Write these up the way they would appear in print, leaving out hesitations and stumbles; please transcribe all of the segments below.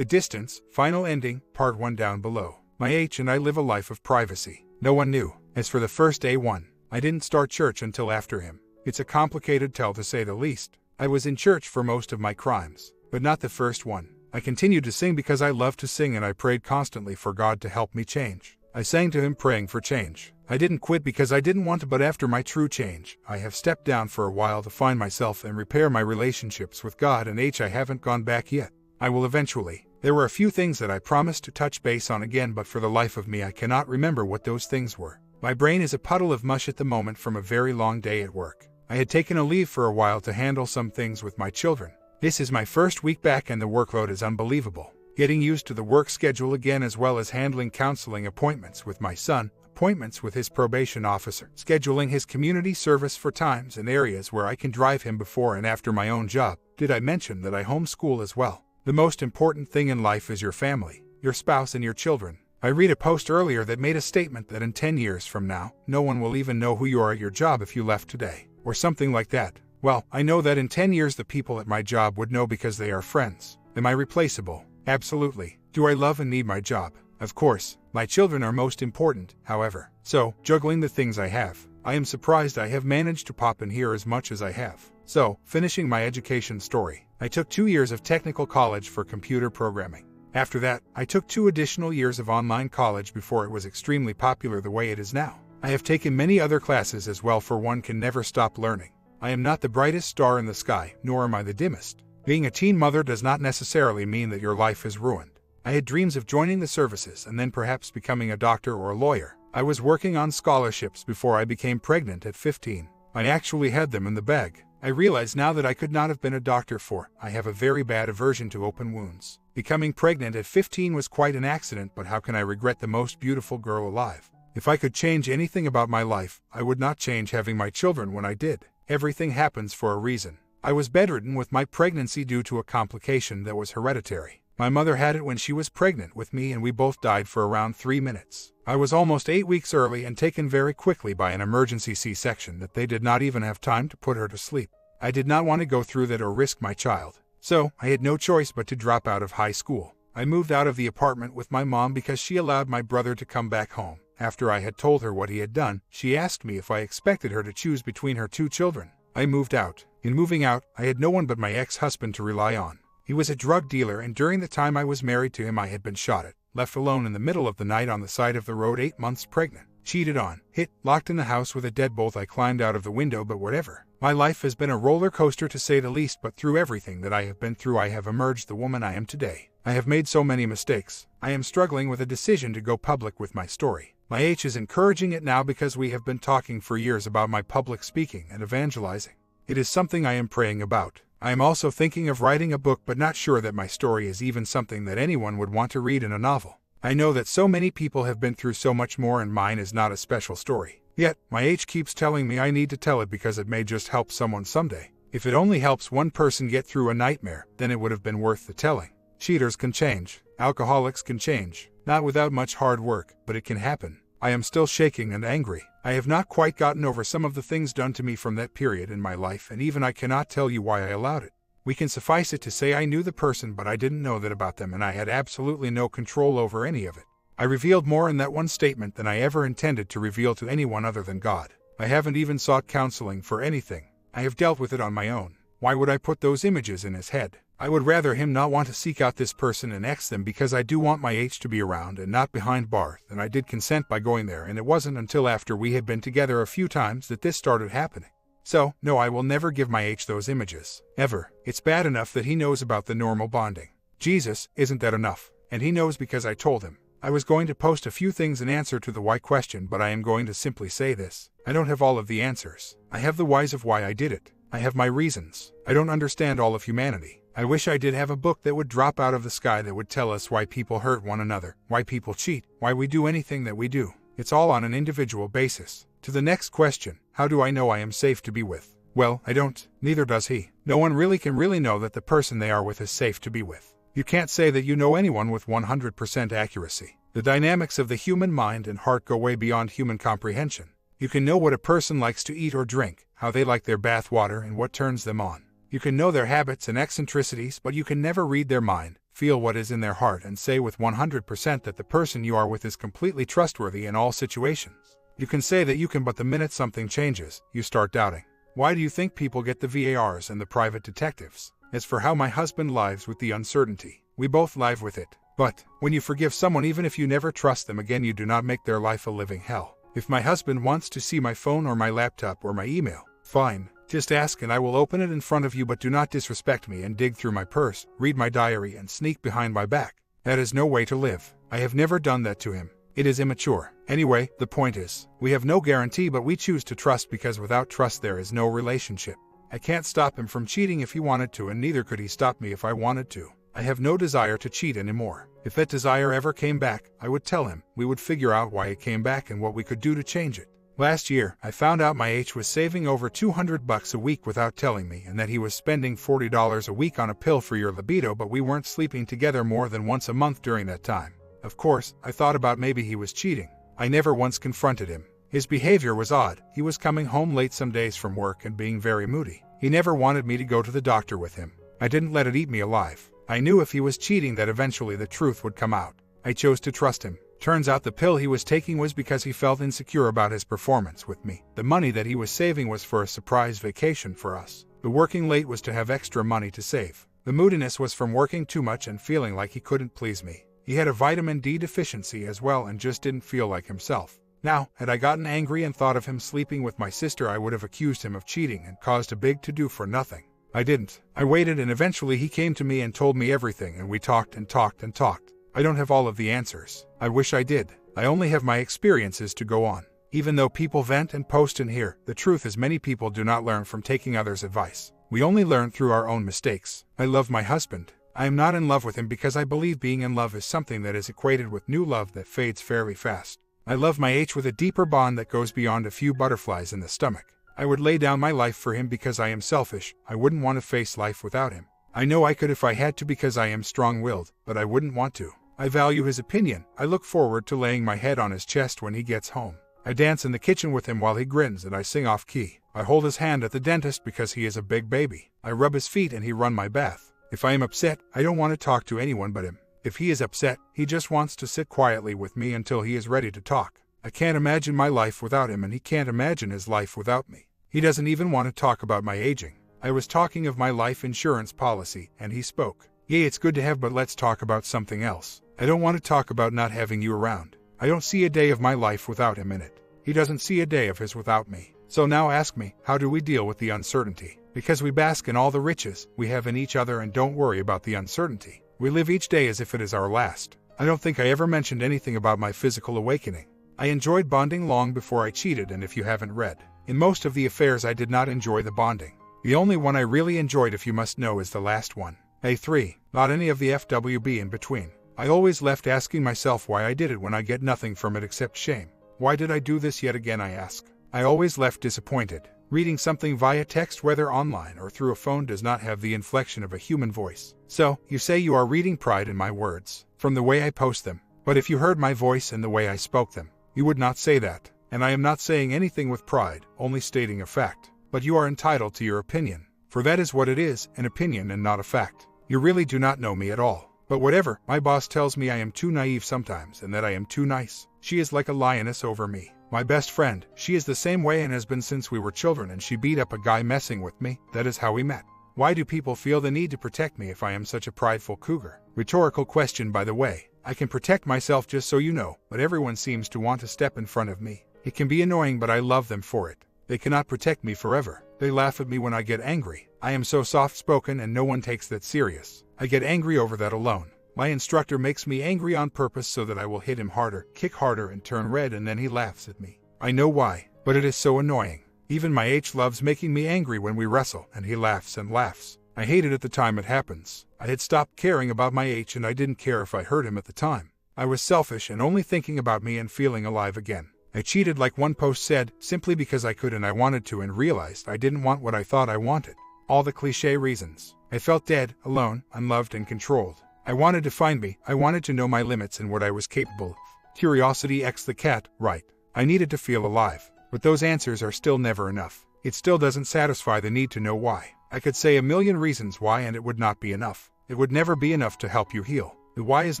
The Distance, Final Ending, Part 1 down below. My H and I live a life of privacy. No one knew. As for the first A1, I didn't start church until after him. It's a complicated tale to say the least. I was in church for most of my crimes, but not the first one. I continued to sing because I love to sing, and I prayed constantly for God to help me change. I sang to him praying for change. I didn't quit because I didn't want to, but after my true change, I have stepped down for a while to find myself and repair my relationships with God and H. I haven't gone back yet. I will eventually. There were a few things that I promised to touch base on again, but for the life of me I cannot remember what those things were. My brain is a puddle of mush at the moment from a very long day at work. I had taken a leave for a while to handle some things with my children. This is my first week back and the workload is unbelievable. Getting used to the work schedule again, as well as handling counseling appointments with my son, appointments with his probation officer, scheduling his community service for times and areas where I can drive him before and after my own job. Did I mention that I homeschool as well? The most important thing in life is your family, your spouse and your children. I read a post earlier that made a statement that in 10 years from now, no one will even know who you are at your job if you left today, or something like that. Well, I know that in 10 years the people at my job would know because they are friends. Am I replaceable? Absolutely. Do I love and need my job? Of course. My children are most important, however. So, juggling the things I have, I am surprised I have managed to pop in here as much as I have. So, finishing my education story, I took 2 years of technical college for computer programming. After that, I took 2 additional years of online college before it was extremely popular the way it is now. I have taken many other classes as well, for one can never stop learning. I am not the brightest star in the sky, nor am I the dimmest. Being a teen mother does not necessarily mean that your life is ruined. I had dreams of joining the services and then perhaps becoming a doctor or a lawyer. I was working on scholarships before I became pregnant at 15. I actually had them in the bag. I realize now that I could not have been a doctor, for I have a very bad aversion to open wounds. Becoming pregnant at 15 was quite an accident, but how can I regret the most beautiful girl alive? If I could change anything about my life, I would not change having my children when I did. Everything happens for a reason. I was bedridden with my pregnancy due to a complication that was hereditary. My mother had it when she was pregnant with me, and we both died for around 3 minutes. I was almost 8 weeks early and taken very quickly by an emergency C-section that they did not even have time to put her to sleep. I did not want to go through that or risk my child. So, I had no choice but to drop out of high school. I moved out of the apartment with my mom because she allowed my brother to come back home. After I had told her what he had done, she asked me if I expected her to choose between her 2 children. I moved out. In moving out, I had no one but my ex-husband to rely on. He was a drug dealer, and during the time I was married to him I had been shot at, left alone in the middle of the night on the side of the road, 8 months pregnant, cheated on, hit, locked in the house with a deadbolt. I climbed out of the window, but whatever. My life has been a roller coaster to say the least, but through everything that I have been through I have emerged the woman I am today. I have made so many mistakes. I am struggling with a decision to go public with my story. My H is encouraging it now because we have been talking for years about my public speaking and evangelizing. It is something I am praying about. I am also thinking of writing a book, but not sure that my story is even something that anyone would want to read in a novel. I know that so many people have been through so much more, and mine is not a special story. Yet, my H keeps telling me I need to tell it because it may just help someone someday. If it only helps one person get through a nightmare, then it would have been worth the telling. Cheaters can change. Alcoholics can change. Not without much hard work, but it can happen. I am still shaking and angry. I have not quite gotten over some of the things done to me from that period in my life, and even I cannot tell you why I allowed it. We can suffice it to say I knew the person, but I didn't know that about them, and I had absolutely no control over any of it. I revealed more in that one statement than I ever intended to reveal to anyone other than God. I haven't even sought counseling for anything. I have dealt with it on my own. Why would I put those images in his head? I would rather him not want to seek out this person and X them, because I do want my H to be around and not behind bars, and I did consent by going there, and it wasn't until after we had been together a few times that this started happening. So, no, I will never give my H those images. Ever. It's bad enough that he knows about the normal bonding. Jesus, isn't that enough? And he knows because I told him. I was going to post a few things in answer to the why question, but I am going to simply say this. I don't have all of the answers. I have the whys of why I did it. I have my reasons. I don't understand all of humanity. I wish I did have a book that would drop out of the sky that would tell us why people hurt one another, why people cheat, why we do anything that we do. It's all on an individual basis. To the next question, how do I know I am safe to be with? Well, I don't. Neither does he. No one really can know that the person they are with is safe to be with. You can't say that you know anyone with 100% accuracy. The dynamics of the human mind and heart go way beyond human comprehension. You can know what a person likes to eat or drink, how they like their bath water, and what turns them on. You can know their habits and eccentricities, but you can never read their mind, feel what is in their heart, and say with 100% that the person you are with is completely trustworthy in all situations. You can say that you can, but the minute something changes, you start doubting. Why do you think people get the VARs and the private detectives? As for how my husband lives with the uncertainty, we both live with it. But when you forgive someone, even if you never trust them again, you do not make their life a living hell. If my husband wants to see my phone or my laptop or my email, fine, just ask and I will open it in front of you, but do not disrespect me and dig through my purse, read my diary, and sneak behind my back. That is no way to live. I have never done that to him. It is immature. Anyway, the point is, we have no guarantee, but we choose to trust, because without trust there is no relationship. I can't stop him from cheating if he wanted to, and neither could he stop me if I wanted to. I have no desire to cheat anymore. If that desire ever came back, I would tell him. We would figure out why it came back and what we could do to change it. Last year, I found out my H was saving over $200 a week without telling me, and that he was spending $40 a week on a pill for your libido, but we weren't sleeping together more than once a month during that time. Of course, I thought about maybe he was cheating. I never once confronted him. His behavior was odd. He was coming home late some days from work and being very moody. He never wanted me to go to the doctor with him. I didn't let it eat me alive. I knew if he was cheating that eventually the truth would come out. I chose to trust him. Turns out the pill he was taking was because he felt insecure about his performance with me. The money that he was saving was for a surprise vacation for us. The working late was to have extra money to save. The moodiness was from working too much and feeling like he couldn't please me. He had a vitamin D deficiency as well and just didn't feel like himself. Now, had I gotten angry and thought of him sleeping with my sister, I would have accused him of cheating and caused a big to-do for nothing. I didn't. I waited, and eventually he came to me and told me everything, and we talked and talked and talked. I don't have all of the answers. I wish I did. I only have my experiences to go on. Even though people vent and post in here, the truth is many people do not learn from taking others' advice. We only learn through our own mistakes. I love my husband. I am not in love with him because I believe being in love is something that is equated with new love that fades fairly fast. I love my H with a deeper bond that goes beyond a few butterflies in the stomach. I would lay down my life for him because I am selfish. I wouldn't want to face life without him. I know I could if I had to because I am strong-willed, but I wouldn't want to. I value his opinion. I look forward to laying my head on his chest when he gets home. I dance in the kitchen with him while he grins, and I sing off-key. I hold his hand at the dentist because he is a big baby. I rub his feet and he run my bath. If I am upset, I don't want to talk to anyone but him. If he is upset, he just wants to sit quietly with me until he is ready to talk. I can't imagine my life without him, and he can't imagine his life without me. He doesn't even want to talk about my aging. I was talking of my life insurance policy, and he spoke. "Yeah, it's good to have, but let's talk about something else. I don't want to talk about not having you around. I don't see a day of my life without him in it. He doesn't see a day of his without me. So now ask me, how do we deal with the uncertainty? Because we bask in all the riches we have in each other and don't worry about the uncertainty. We live each day as if it is our last." I don't think I ever mentioned anything about my physical awakening. I enjoyed bonding long before I cheated, and if you haven't read, in most of the affairs I did not enjoy the bonding. The only one I really enjoyed, if you must know, is the last one. A3, not any of the FWB in between. I always left asking myself why I did it when I get nothing from it except shame. Why did I do this yet again, I ask. I always left disappointed. Reading something via text, whether online or through a phone, does not have the inflection of a human voice. So, you say you are reading pride in my words, from the way I post them. But if you heard my voice and the way I spoke them, you would not say that. And I am not saying anything with pride, only stating a fact. But you are entitled to your opinion, for that is what it is, an opinion and not a fact. You really do not know me at all. But whatever, my boss tells me I am too naive sometimes and that I am too nice. She is like a lioness over me. My best friend, she is the same way and has been since we were children, and she beat up a guy messing with me. That is how we met. Why do people feel the need to protect me if I am such a prideful cougar? Rhetorical question, by the way. I can protect myself, just so you know, but everyone seems to want to step in front of me. It can be annoying, but I love them for it. They cannot protect me forever. They laugh at me when I get angry. I am so soft-spoken and no one takes that serious. I get angry over that alone. My instructor makes me angry on purpose so that I will hit him harder, kick harder, and turn red, and then he laughs at me. I know why, but it is so annoying. Even my H loves making me angry when we wrestle, and he laughs and laughs. I hate it at the time it happens. I had stopped caring about my H, and I didn't care if I hurt him at the time. I was selfish and only thinking about me and feeling alive again. I cheated, like one post said, simply because I could and I wanted to, and realized I didn't want what I thought I wanted. All the cliché reasons. I felt dead, alone, unloved, and controlled. I wanted to find me. I wanted to know my limits and what I was capable of. Curiosity X the cat, right. I needed to feel alive. But those answers are still never enough. It still doesn't satisfy the need to know why. I could say a million reasons why and it would not be enough. It would never be enough to help you heal. The why is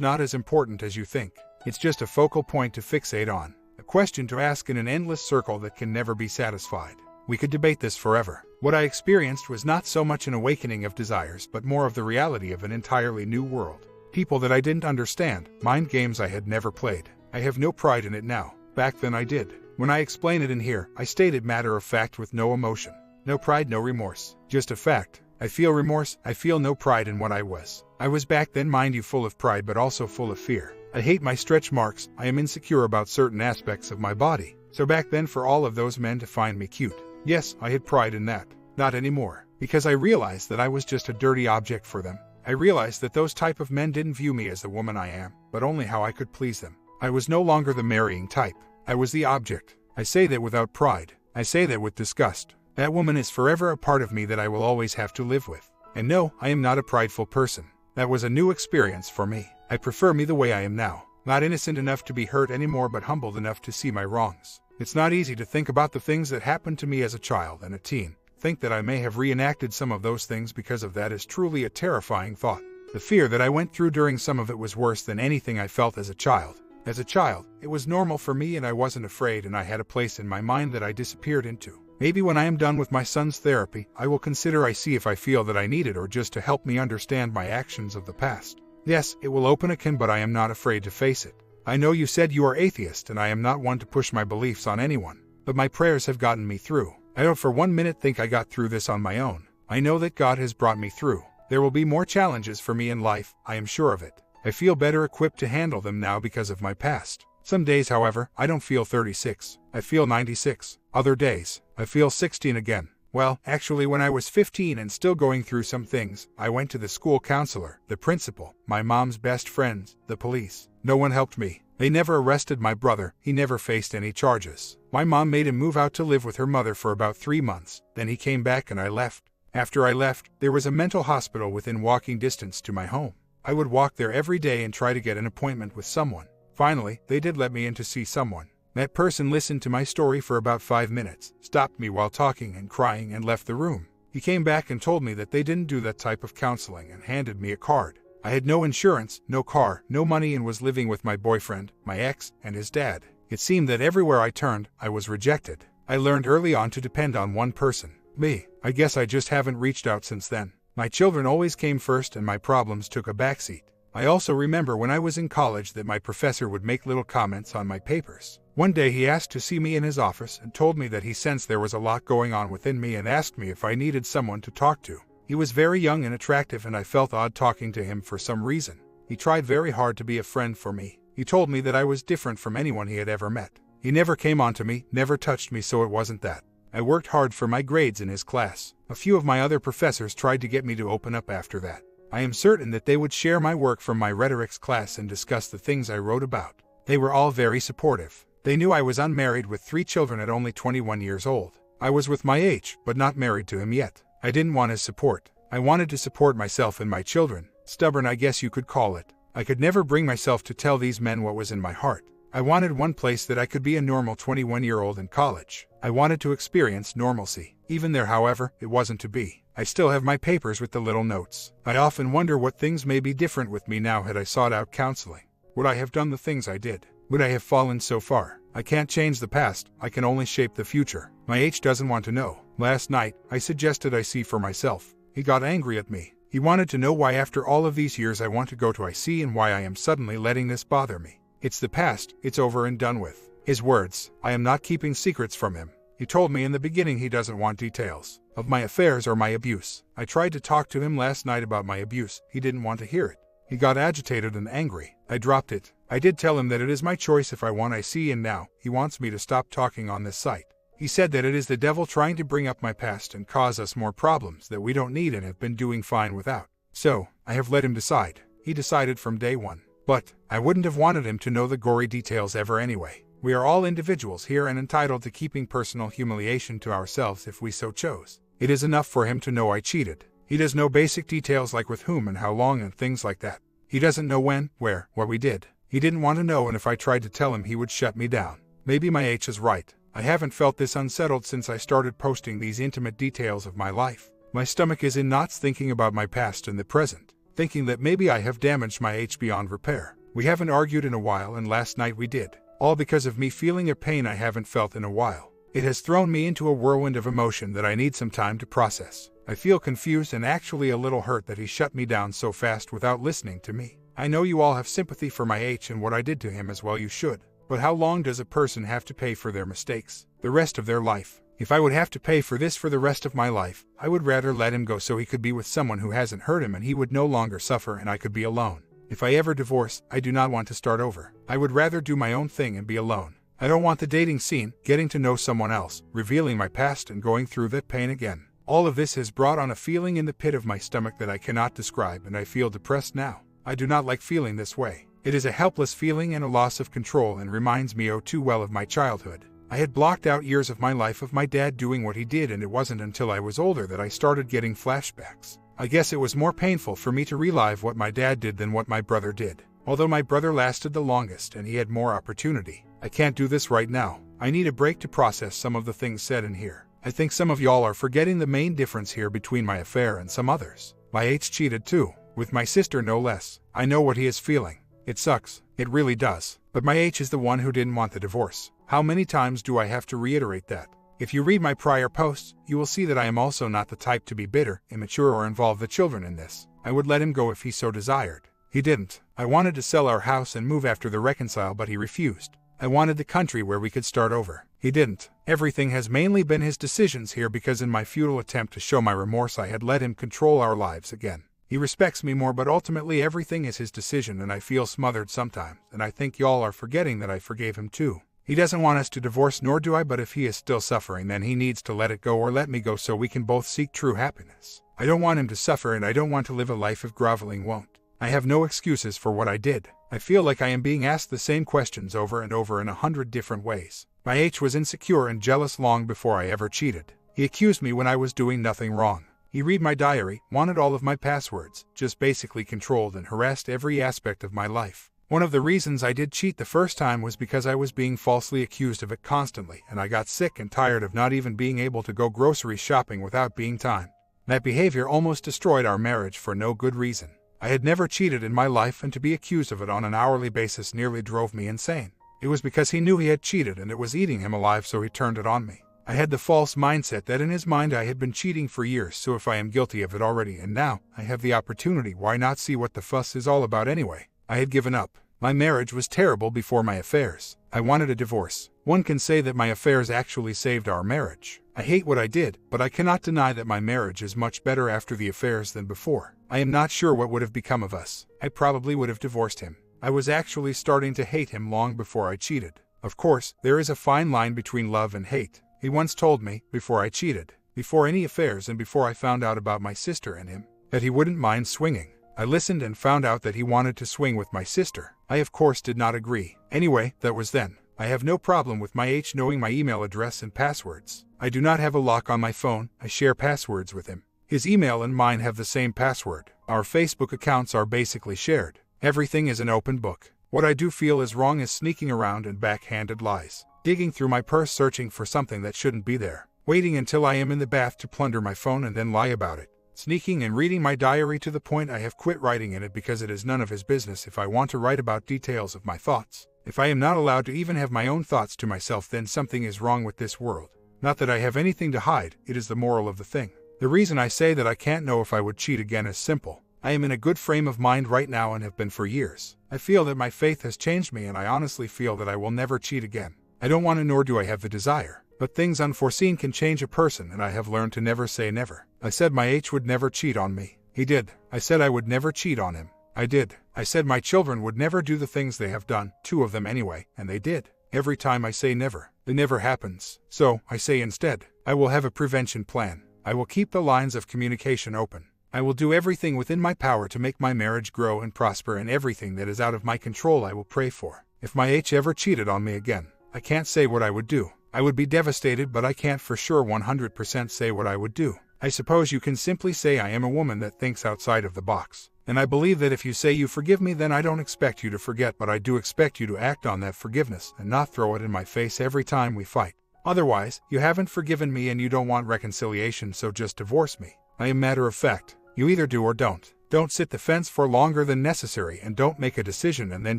not as important as you think. It's just a focal point to fixate on, a question to ask in an endless circle that can never be satisfied. We could debate this forever. What I experienced was not so much an awakening of desires, but more of the reality of an entirely new world. People that I didn't understand, mind games I had never played. I have no pride in it now. Back then I did. When I explain it in here, I state it matter of fact with no emotion. No pride, no remorse. Just a fact. I feel remorse, I feel no pride in what I was. I was back then, mind you, full of pride but also full of fear. I hate my stretch marks, I am insecure about certain aspects of my body. So back then for all of those men to find me cute. Yes, I had pride in that. Not anymore. Because I realized that I was just a dirty object for them. I realized that those type of men didn't view me as the woman I am, but only how I could please them. I was no longer the marrying type. I was the object. I say that without pride. I say that with disgust. That woman is forever a part of me that I will always have to live with. And no, I am not a prideful person. That was a new experience for me. I prefer me the way I am now. Not innocent enough to be hurt anymore, but humbled enough to see my wrongs. It's not easy to think about the things that happened to me as a child and a teen. Think that I may have reenacted some of those things because of that is truly a terrifying thought. The fear that I went through during some of it was worse than anything I felt as a child. As a child, it was normal for me and I wasn't afraid, and I had a place in my mind that I disappeared into. Maybe when I am done with my son's therapy, I will consider I see if I feel that I need it or just to help me understand my actions of the past. Yes, it will open a can, but I am not afraid to face it. I know you said you are atheist and I am not one to push my beliefs on anyone, but my prayers have gotten me through. I don't for 1 minute think I got through this on my own. I know that God has brought me through. There will be more challenges for me in life, I am sure of it. I feel better equipped to handle them now because of my past. Some days, however, I don't feel 36. I feel 96. Other days, I feel 16 again. Well, actually when I was 15 and still going through some things, I went to the school counselor, the principal, my mom's best friends, the police. No one helped me. They never arrested my brother, he never faced any charges. My mom made him move out to live with her mother for about 3 months, then he came back and I left. After I left, there was a mental hospital within walking distance to my home. I would walk there every day and try to get an appointment with someone. Finally, they did let me in to see someone. That person listened to my story for about 5 minutes, stopped me while talking and crying and left the room. He came back and told me that they didn't do that type of counseling and handed me a card. I had no insurance, no car, no money, and was living with my boyfriend, my ex, and his dad. It seemed that everywhere I turned, I was rejected. I learned early on to depend on one person, me. I guess I just haven't reached out since then. My children always came first and my problems took a backseat. I also remember when I was in college that my professor would make little comments on my papers. One day he asked to see me in his office and told me that he sensed there was a lot going on within me and asked me if I needed someone to talk to. He was very young and attractive and I felt odd talking to him for some reason. He tried very hard to be a friend for me. He told me that I was different from anyone he had ever met. He never came on to me, never touched me, so it wasn't that. I worked hard for my grades in his class. A few of my other professors tried to get me to open up after that. I am certain that they would share my work from my rhetorics class and discuss the things I wrote about. They were all very supportive. They knew I was unmarried with 3 children at only 21 years old. I was with my age, but not married to him yet. I didn't want his support. I wanted to support myself and my children. Stubborn, I guess you could call it. I could never bring myself to tell these men what was in my heart. I wanted one place that I could be a normal 21-year-old in college. I wanted to experience normalcy. Even there, however, it wasn't to be. I still have my papers with the little notes. I often wonder what things may be different with me now had I sought out counseling. Would I have done the things I did? Would I have fallen so far? I can't change the past, I can only shape the future. My H doesn't want to know. Last night, I suggested I see for myself. He got angry at me. He wanted to know why after all of these years I want to go to IC and why I am suddenly letting this bother me. It's the past, it's over and done with. His words, I am not keeping secrets from him. He told me in the beginning he doesn't want details of my affairs or my abuse. I tried to talk to him last night about my abuse. He didn't want to hear it. He got agitated and angry. I dropped it. I did tell him that it is my choice if I want IC, and now he wants me to stop talking on this site. He said that it is the devil trying to bring up my past and cause us more problems that we don't need and have been doing fine without. So, I have let him decide. He decided from day one. But I wouldn't have wanted him to know the gory details ever anyway. We are all individuals here and entitled to keeping personal humiliation to ourselves if we so chose. It is enough for him to know I cheated. He does know basic details like with whom and how long and things like that. He doesn't know when, where, what we did. He didn't want to know, and if I tried to tell him he would shut me down. Maybe my H is right. I haven't felt this unsettled since I started posting these intimate details of my life. My stomach is in knots thinking about my past and the present, thinking that maybe I have damaged my H beyond repair. We haven't argued in a while, and last night we did, all because of me feeling a pain I haven't felt in a while. It has thrown me into a whirlwind of emotion that I need some time to process. I feel confused and actually a little hurt that he shut me down so fast without listening to me. I know you all have sympathy for my H and what I did to him, as well you should. But how long does a person have to pay for their mistakes? The rest of their life. If I would have to pay for this for the rest of my life, I would rather let him go so he could be with someone who hasn't hurt him and he would no longer suffer and I could be alone. If I ever divorce, I do not want to start over. I would rather do my own thing and be alone. I don't want the dating scene, getting to know someone else, revealing my past and going through that pain again. All of this has brought on a feeling in the pit of my stomach that I cannot describe, and I feel depressed now. I do not like feeling this way. It is a helpless feeling and a loss of control and reminds me oh too well of my childhood. I had blocked out years of my life of my dad doing what he did, and it wasn't until I was older that I started getting flashbacks. I guess it was more painful for me to relive what my dad did than what my brother did. Although my brother lasted the longest and he had more opportunity. I can't do this right now. I need a break to process some of the things said in here. I think some of y'all are forgetting the main difference here between my affair and some others. My H cheated too, with my sister no less. I know what he is feeling. It sucks. It really does. But my H is the one who didn't want the divorce. How many times do I have to reiterate that? If you read my prior posts, you will see that I am also not the type to be bitter, immature, or involve the children in this. I would let him go if he so desired. He didn't. I wanted to sell our house and move after the reconcile, but he refused. I wanted the country where we could start over. He didn't. Everything has mainly been his decisions here, because in my futile attempt to show my remorse I had let him control our lives again. He respects me more, but ultimately everything is his decision, and I feel smothered sometimes, and I think y'all are forgetting that I forgave him too. He doesn't want us to divorce, nor do I, but if he is still suffering, then he needs to let it go or let me go so we can both seek true happiness. I don't want him to suffer, and I don't want to live a life of groveling won't. I have no excuses for what I did. I feel like I am being asked the same questions over and over in 100 different ways. My H was insecure and jealous long before I ever cheated. He accused me when I was doing nothing wrong. He read my diary, wanted all of my passwords, just basically controlled and harassed every aspect of my life. One of the reasons I did cheat the first time was because I was being falsely accused of it constantly, and I got sick and tired of not even being able to go grocery shopping without being timed. That behavior almost destroyed our marriage for no good reason. I had never cheated in my life, and to be accused of it on an hourly basis nearly drove me insane. It was because he knew he had cheated and it was eating him alive, so he turned it on me. I had the false mindset that in his mind I had been cheating for years, so if I am guilty of it already and now I have the opportunity, why not see what the fuss is all about anyway? I had given up. My marriage was terrible before my affairs. I wanted a divorce. One can say that my affairs actually saved our marriage. I hate what I did, but I cannot deny that my marriage is much better after the affairs than before. I am not sure what would have become of us. I probably would have divorced him. I was actually starting to hate him long before I cheated. Of course, there is a fine line between love and hate. He once told me, before I cheated, before any affairs and before I found out about my sister and him, that he wouldn't mind swinging. I listened and found out that he wanted to swing with my sister. I of course did not agree. Anyway, that was then. I have no problem with my H knowing my email address and passwords. I do not have a lock on my phone. I share passwords with him. His email and mine have the same password. Our Facebook accounts are basically shared. Everything is an open book. What I do feel is wrong is sneaking around and backhanded lies. Digging through my purse searching for something that shouldn't be there. Waiting until I am in the bath to plunder my phone and then lie about it. Sneaking and reading my diary to the point I have quit writing in it because it is none of his business if I want to write about details of my thoughts. If I am not allowed to even have my own thoughts to myself, then something is wrong with this world. Not that I have anything to hide, it is the moral of the thing. The reason I say that I can't know if I would cheat again is simple. I am in a good frame of mind right now and have been for years. I feel that my faith has changed me, and I honestly feel that I will never cheat again. I don't want to, nor do I have the desire. But things unforeseen can change a person, and I have learned to never say never. I said my H would never cheat on me. He did. I said I would never cheat on him. I did. I said my children would never do the things they have done, 2 of them anyway, and they did. Every time I say never, it never happens. So, I say instead, I will have a prevention plan. I will keep the lines of communication open. I will do everything within my power to make my marriage grow and prosper, and everything that is out of my control I will pray for. If my H ever cheated on me again, I can't say what I would do. I would be devastated, but I can't for sure 100% say what I would do. I suppose you can simply say I am a woman that thinks outside of the box. And I believe that if you say you forgive me, then I don't expect you to forget, but I do expect you to act on that forgiveness and not throw it in my face every time we fight. Otherwise, you haven't forgiven me and you don't want reconciliation, so just divorce me. I am matter of fact. You either do or don't. Don't sit the fence for longer than necessary, and don't make a decision and then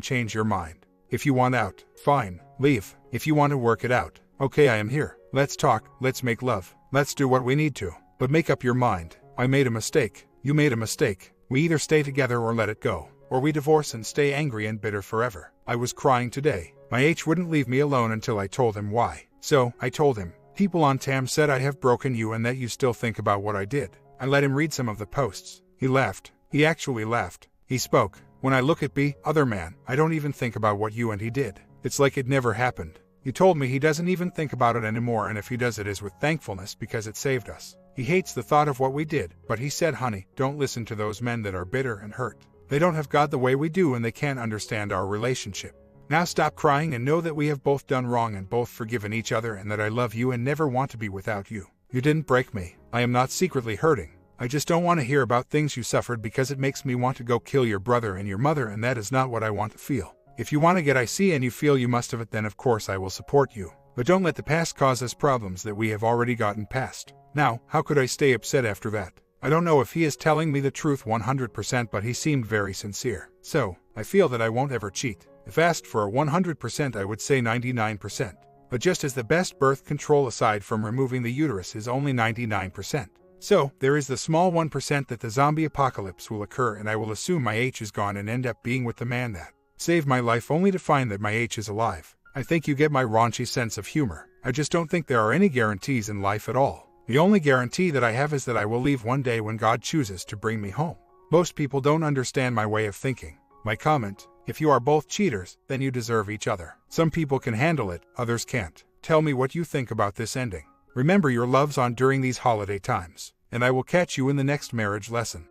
change your mind. If you want out, fine, leave. If you want to work it out, okay, I am here. Let's talk, let's make love. Let's do what we need to. But make up your mind. I made a mistake. You made a mistake. We either stay together or let it go. Or we divorce and stay angry and bitter forever. I was crying today. My H wouldn't leave me alone until I told him why. So, I told him. People on Tam said I have broken you and that you still think about what I did. I let him read some of the posts. He laughed. He actually laughed. He spoke. When I look at B, other man, I don't even think about what you and he did. It's like it never happened. He told me he doesn't even think about it anymore, and if he does, it is with thankfulness because it saved us. He hates the thought of what we did, but he said, honey, don't listen to those men that are bitter and hurt. They don't have God the way we do and they can't understand our relationship. Now stop crying and know that we have both done wrong and both forgiven each other, and that I love you and never want to be without you. You didn't break me. I am not secretly hurting. I just don't want to hear about things you suffered because it makes me want to go kill your brother and your mother, and that is not what I want to feel. If you want to get IC and you feel you must have it, then of course I will support you. But don't let the past cause us problems that we have already gotten past. Now, how could I stay upset after that? I don't know if he is telling me the truth 100%, but he seemed very sincere. So, I feel that I won't ever cheat. If asked for a 100%, I would say 99%. But just as the best birth control aside from removing the uterus is only 99%. So, there is the small 1% that the zombie apocalypse will occur and I will assume my H is gone and end up being with the man that saved my life, only to find that my H is alive. I think you get my raunchy sense of humor. I just don't think there are any guarantees in life at all. The only guarantee that I have is that I will leave one day when God chooses to bring me home. Most people don't understand my way of thinking. My comment: if you are both cheaters, then you deserve each other. Some people can handle it, others can't. Tell me what you think about this ending. Remember your loves on during these holiday times, and I will catch you in the next marriage lesson.